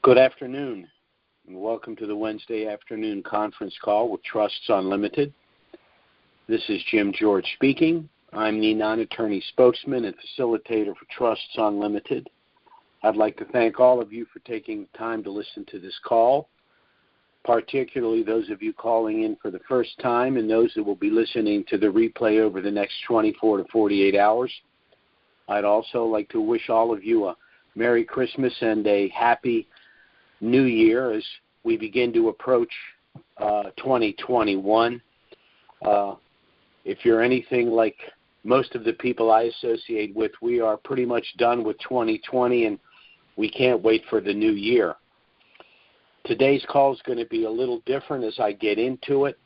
Good afternoon, and welcome to the Wednesday afternoon conference call with Trusts Unlimited. This is Jim George speaking. I'm the non-attorney spokesman and facilitator for Trusts Unlimited. I'd like to thank all of you for taking time to listen to this call, particularly those of you calling in for the first time and those that will be listening to the replay over the next 24 to 48 hours. I'd also like to wish all of you a Merry Christmas and a Happy New Year as we begin to approach 2021. If you're anything like most of the people I associate with, we are pretty much done with 2020 and we can't wait for the new year. Today's call is going to be a little different as I get into it.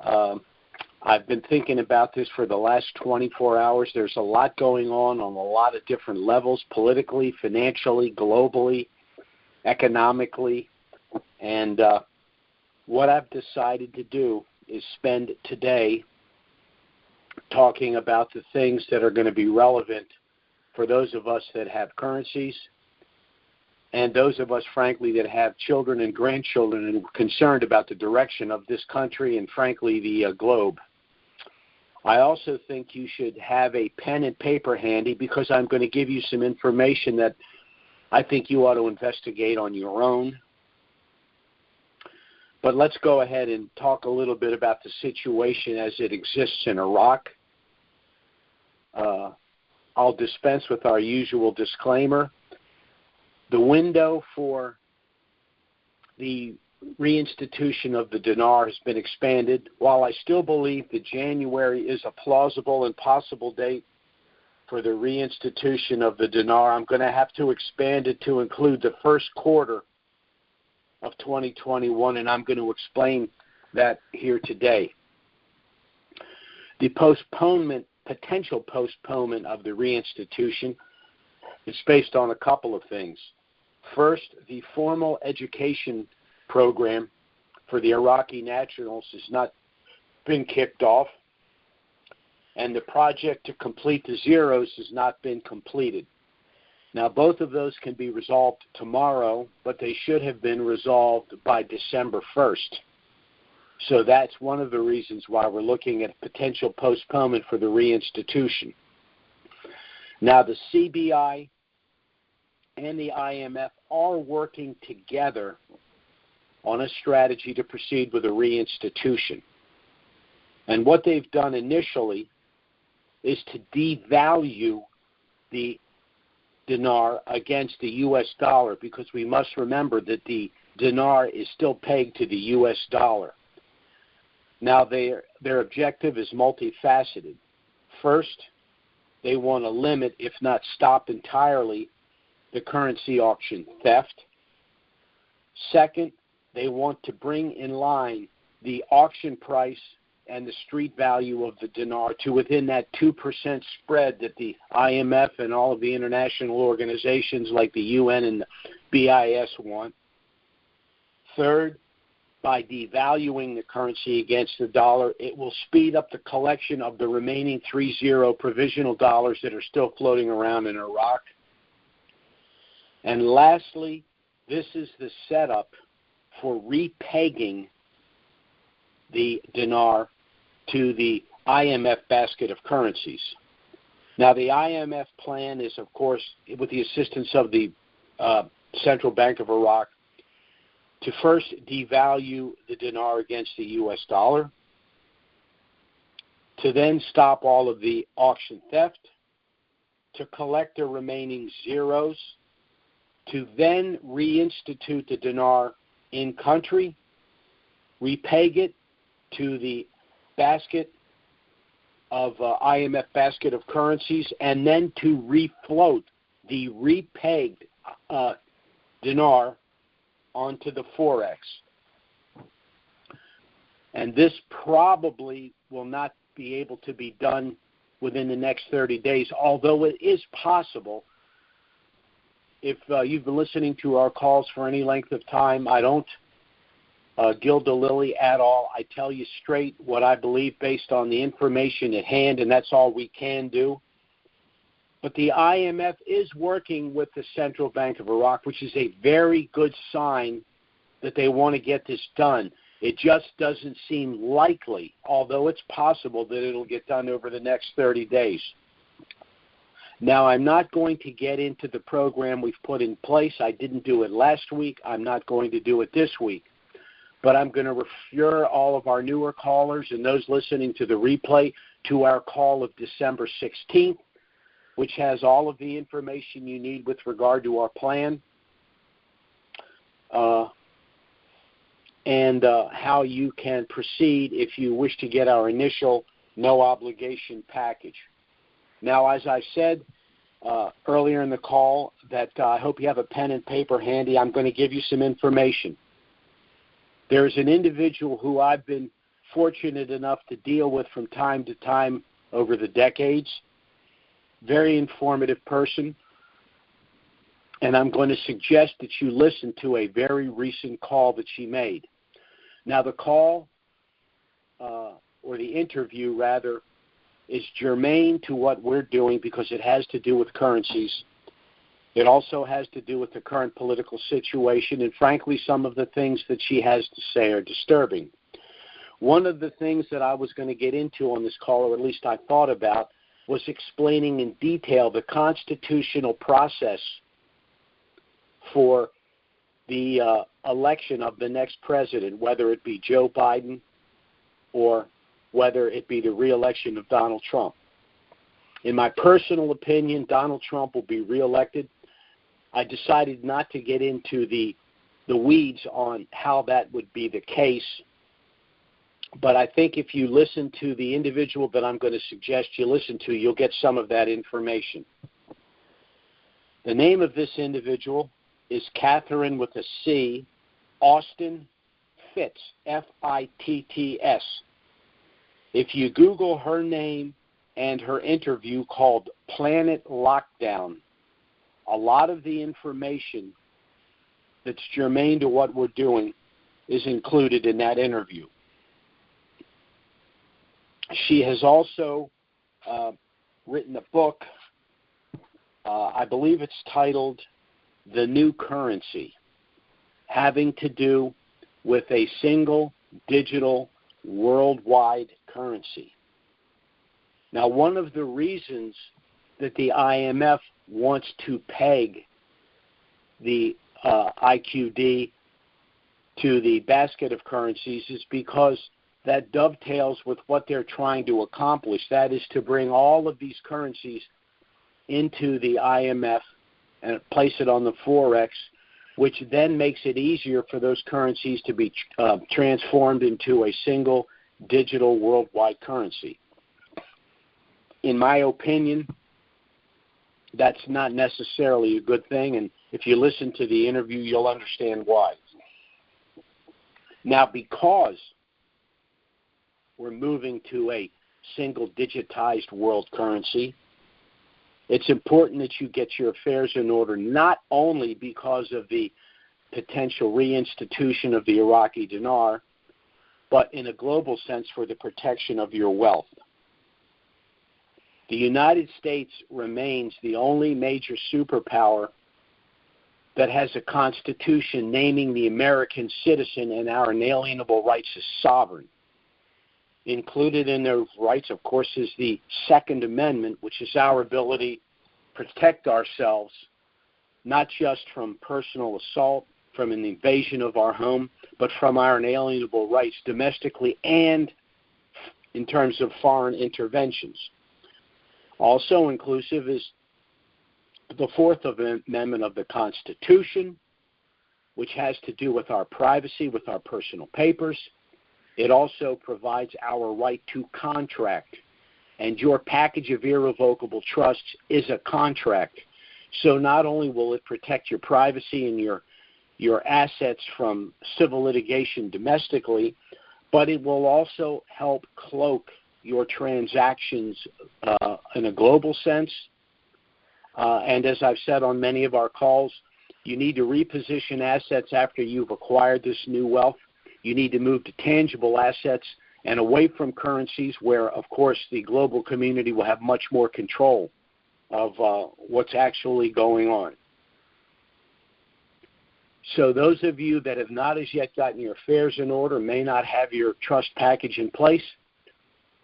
I've been thinking about this for the last 24 hours. There's a lot going on a lot of different levels, politically, financially, globally, economically. And what I've decided to do is spend today talking about the things that are going to be relevant for those of us that have currencies and those of us, frankly, that have children and grandchildren and are concerned about the direction of this country and, frankly, the globe. I also think you should have a pen and paper handy because I'm going to give you some information that I think you ought to investigate on your own. But let's go ahead and talk a little bit about the situation as it exists in Iraq. I'll dispense with our usual disclaimer. The window for the reinstitution of the dinar has been expanded. While I still believe that January is a plausible and possible date for the reinstitution of the dinar, I'm going to have to expand it to include the first quarter of 2021, and I'm going to explain that here today. The potential postponement of the reinstitution is based on a couple of things. First, the formal education program for the Iraqi nationals has not been kicked off, and the project to complete the zeros has not been completed. Now, both of those can be resolved tomorrow, but they should have been resolved by December 1st. So that's one of the reasons why we're looking at potential postponement for the reinstitution. Now, the CBI and the IMF are working together on a strategy to proceed with a reinstitution. And what they've done initially is to devalue the dinar against the U.S. dollar, because we must remember that the dinar is still pegged to the U.S. dollar. Now, their objective is multifaceted. First, they want to limit, if not stop entirely, the currency auction theft. Second, they want to bring in line the auction price and the street value of the dinar to within that 2% spread that the IMF and all of the international organizations like the UN and the BIS want. Third, by devaluing the currency against the dollar, it will speed up the collection of the remaining 30 provisional dollars that are still floating around in Iraq. And lastly, this is the setup for repegging the dinar to the IMF basket of currencies. Now, the IMF plan is, of course, with the assistance of the Central Bank of Iraq, to first devalue the dinar against the U.S. dollar, to then stop all of the auction theft, to collect the remaining zeros, to then reinstitute the dinar in country, repeg it to the basket of IMF basket of currencies, and then to refloat the repegged dinar onto the Forex. And this probably will not be able to be done within the next 30 days, although it is possible. If you've been listening to our calls for any length of time, I don't gild the lily at all. I tell you straight what I believe based on the information at hand, and that's all we can do. But the IMF is working with the Central Bank of Iraq, which is a very good sign that they want to get this done. It just doesn't seem likely, although it's possible that it'll get done over the next 30 days. Now, I'm not going to get into the program we've put in place. I didn't do it last week. I'm not going to do it this week. But I'm going to refer all of our newer callers and those listening to the replay to our call of December 16th, which has all of the information you need with regard to our plan and how you can proceed if you wish to get our initial no-obligation package. Now, as I said earlier in the call, that I hope you have a pen and paper handy. I'm going to give you some information. There's an individual who I've been fortunate enough to deal with from time to time over the decades, very informative person, and I'm going to suggest that you listen to a very recent call that she made. Now, the call, or the interview, rather, is germane to what we're doing because it has to do with currencies. It also has to do with the current political situation, and frankly, some of the things that she has to say are disturbing. One of the things that I was going to get into on this call, or at least I thought about, was explaining in detail the constitutional process for the election of the next president, whether it be Joe Biden or whether it be the re-election of Donald Trump. In my personal opinion, Donald Trump will be re-elected. I decided not to get into the weeds on how that would be the case, but I think if you listen to the individual that I'm going to suggest you listen to, you'll get some of that information. The name of this individual is Catherine with a C, Austin Fitts, F-I-T-T-S. If you Google her name and her interview called Planet Lockdown, a lot of the information that's germane to what we're doing is included in that interview. She has also written a book, I believe it's titled The New Currency, having to do with a single digital worldwide currency. Now, one of the reasons that the IMF wants to peg the IQD to the basket of currencies is because that dovetails with what they're trying to accomplish. That is to bring all of these currencies into the IMF and place it on the Forex, which then makes it easier for those currencies to be transformed into a single digital worldwide currency. In my opinion, that's not necessarily a good thing, and if you listen to the interview, you'll understand why. Now, because we're moving to a single digitized world currency, it's important that you get your affairs in order, not only because of the potential reinstitution of the Iraqi dinar, but in a global sense for the protection of your wealth. The United States remains the only major superpower that has a constitution naming the American citizen and our inalienable rights as sovereign. Included in those rights, of course, is the Second Amendment, which is our ability to protect ourselves, not just from personal assault, from an invasion of our home, but from our inalienable rights domestically and in terms of foreign interventions. Also inclusive is the Fourth Amendment of the Constitution, which has to do with our privacy, with our personal papers. It also provides our right to contract, and your package of irrevocable trusts is a contract. So not only will it protect your privacy and your assets from civil litigation domestically, but it will also help cloak your transactions in a global sense. And as I've said on many of our calls, you need to reposition assets after you've acquired this new wealth. You need to move to tangible assets and away from currencies where, of course, the global community will have much more control. of what's actually going on. So those of you that have not as yet gotten your affairs in order, may not have your trust package in place,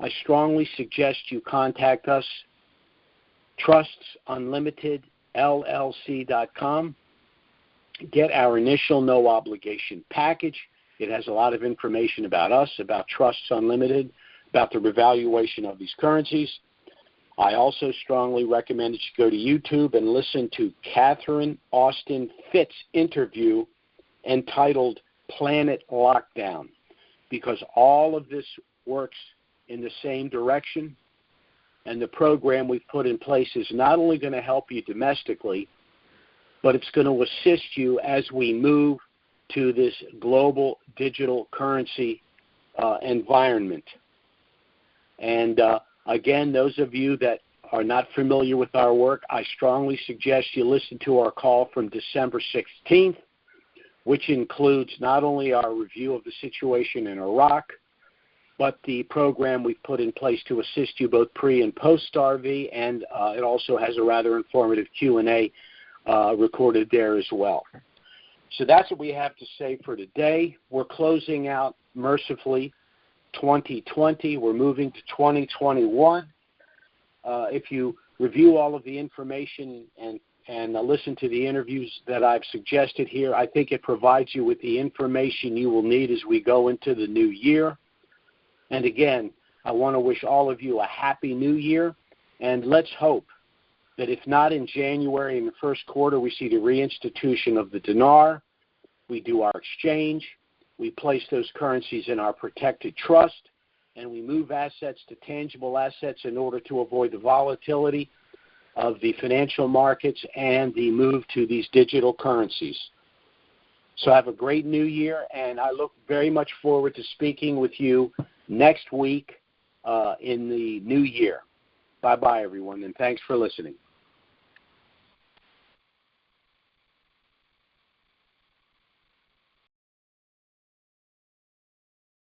I strongly suggest you contact us, trustsunlimitedllc.com. Get our initial no obligation package. It has a lot of information about us, about Trusts Unlimited, about the revaluation of these currencies. I also strongly recommend that you go to YouTube and listen to Catherine Austin Fitt's interview entitled Planet Lockdown, because all of this works in the same direction, and the program we've put in place is not only going to help you domestically, but it's going to assist you as we move to this global digital currency environment. And again, those of you that are not familiar with our work, I strongly suggest you listen to our call from December 16th, which includes not only our review of the situation in Iraq, but the program we've put in place to assist you both pre- and post-RV, and it also has a rather informative Q&A recorded there as well. So that's what we have to say for today. We're closing out, mercifully, 2020. We're moving to 2021. If you review all of the information and listen to the interviews that I've suggested here, I think it provides you with the information you will need as we go into the new year. And again, I want to wish all of you a happy new year, and let's hope that if not in January, in the first quarter, we see the reinstitution of the dinar, we do our exchange, we place those currencies in our protected trust, and we move assets to tangible assets in order to avoid the volatility of the financial markets and the move to these digital currencies. So have a great new year, and I look very much forward to speaking with you next week in the new year. Bye-bye, everyone, and thanks for listening.